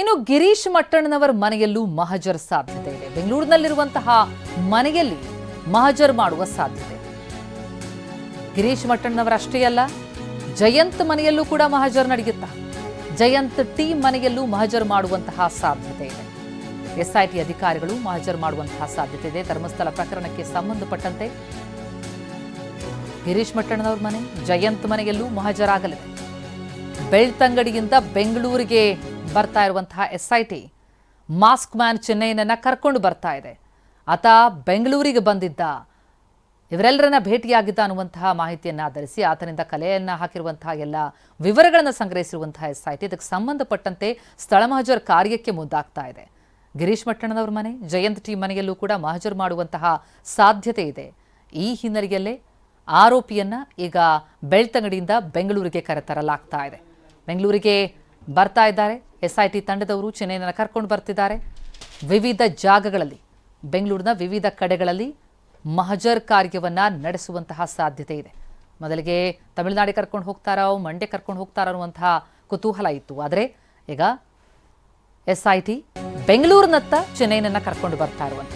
ಇನ್ನು ಗಿರೀಶ್ ಮಟ್ಟಣ್ಣನವರ ಮನೆಯಲ್ಲೂ ಮಹಜರ್ ಸಾಧ್ಯತೆ ಇದೆ. ಬೆಂಗಳೂರಿನಲ್ಲಿರುವಂತಹ ಮನೆಯಲ್ಲಿ ಮಹಜರ್ ಮಾಡುವ ಸಾಧ್ಯತೆ. ಗಿರೀಶ್ ಮಟ್ಟಣ್ಣನವರ ಅಷ್ಟೇ ಅಲ್ಲ, ಜಯಂತ್ ಮನೆಯಲ್ಲೂ ಕೂಡ ಮಹಜರ್ ನಡೆಯುತ್ತಾ. ಜಯಂತ್ ಟೀಮ್ ಮನೆಯಲ್ಲೂ ಮಹಜರ್ ಮಾಡುವಂತಹ ಸಾಧ್ಯತೆ ಇದೆ. ಎಸ್ಐಟಿ ಅಧಿಕಾರಿಗಳು ಮಹಜರ್ ಮಾಡುವಂತಹ ಸಾಧ್ಯತೆ ಇದೆ. ಧರ್ಮಸ್ಥಳ ಪ್ರಕರಣಕ್ಕೆ ಸಂಬಂಧಪಟ್ಟಂತೆ ಗಿರೀಶ್ ಮಟ್ಟಣ್ಣನವರ ಮನೆ, ಜಯಂತ್ ಮನೆಯಲ್ಲೂ ಮಹಜರಾಗಲಿದೆ. ಬೆಳ್ತಂಗಡಿಯಿಂದ ಬೆಂಗಳೂರಿಗೆ ಬರ್ತಾ ಇರುವಂತಹ ಎಸ್ಐಟಿ ಮಾಸ್ಕ್ ಮ್ಯಾನ್ ಚೆನ್ನೈನನ್ನ ಕರ್ಕೊಂಡು ಬರ್ತಾ ಇದೆ. ಆತ ಬೆಂಗಳೂರಿಗೆ ಬಂದಿದ್ದ, ಇವರೆಲ್ಲರನ್ನ ಭೇಟಿಯಾಗಿದ್ದ ಅನ್ನುವಂತಹ ಮಾಹಿತಿಯನ್ನು ಆಧರಿಸಿ ಆತನಿಂದ ಕಲೆಯನ್ನು ಹಾಕಿರುವಂತಹ ಎಲ್ಲ ವಿವರಗಳನ್ನು ಸಂಗ್ರಹಿಸಿರುವಂತಹ ಎಸ್ಐಟಿ ಇದಕ್ಕೆ ಸಂಬಂಧಪಟ್ಟಂತೆ ಸ್ಥಳ ಮಹಜರ್ ಕಾರ್ಯಕ್ಕೆ ಮುಂದಾಗ್ತಾ ಇದೆ. ಗಿರೀಶ್ ಮಟ್ಟಣ್ಣನವರ ಮನೆ, ಜಯಂತ್ ಟೀಮ್ ಮನೆಯಲ್ಲೂ ಕೂಡ ಮಹಜರ್ ಮಾಡುವಂತಹ ಸಾಧ್ಯತೆ ಇದೆ. ಈ ಹಿನ್ನೆಲೆಯಲ್ಲೇ ಆರೋಪಿಯನ್ನ ಈಗ ಬೆಳ್ತಂಗಡಿಯಿಂದ ಬೆಂಗಳೂರಿಗೆ ಕರೆತರಲಾಗ್ತಾ ಇದೆ. ಬೆಂಗಳೂರಿಗೆ ಬರ್ತಾ ಇದ್ದಾರೆ ಎಸ್ಐಟಿ ತಂಡದವರು. ಚೆನ್ನೈನ ಕರ್ಕೊಂಡು ಬರ್ತಿದ್ದಾರೆ. ವಿವಿಧ ಜಾಗಗಳಲ್ಲಿ, ಬೆಂಗಳೂರಿನ ವಿವಿಧ ಕಡೆಗಳಲ್ಲಿ ಮಹಜರ್ ಕಾರ್ಯವನ್ನ ನಡೆಸುವಂತಹ ಸಾಧ್ಯತೆ ಇದೆ. ಮೊದಲಿಗೆ ತಮಿಳುನಾಡಿಗೆ ಕರ್ಕೊಂಡು ಹೋಗ್ತಾರೋ, ಮಂಡ್ಯ ಕರ್ಕೊಂಡು ಹೋಗ್ತಾರೋ ಅನ್ನುವಂತಹ ಕುತೂಹಲ ಇತ್ತು. ಆದರೆ ಈಗ ಎಸ್ಐಟಿ ಬೆಂಗಳೂರಿನತ್ತ ಚೆನ್ನೈನನ್ನ ಕರ್ಕೊಂಡು ಬರ್ತಾ ಇರುವಂಥ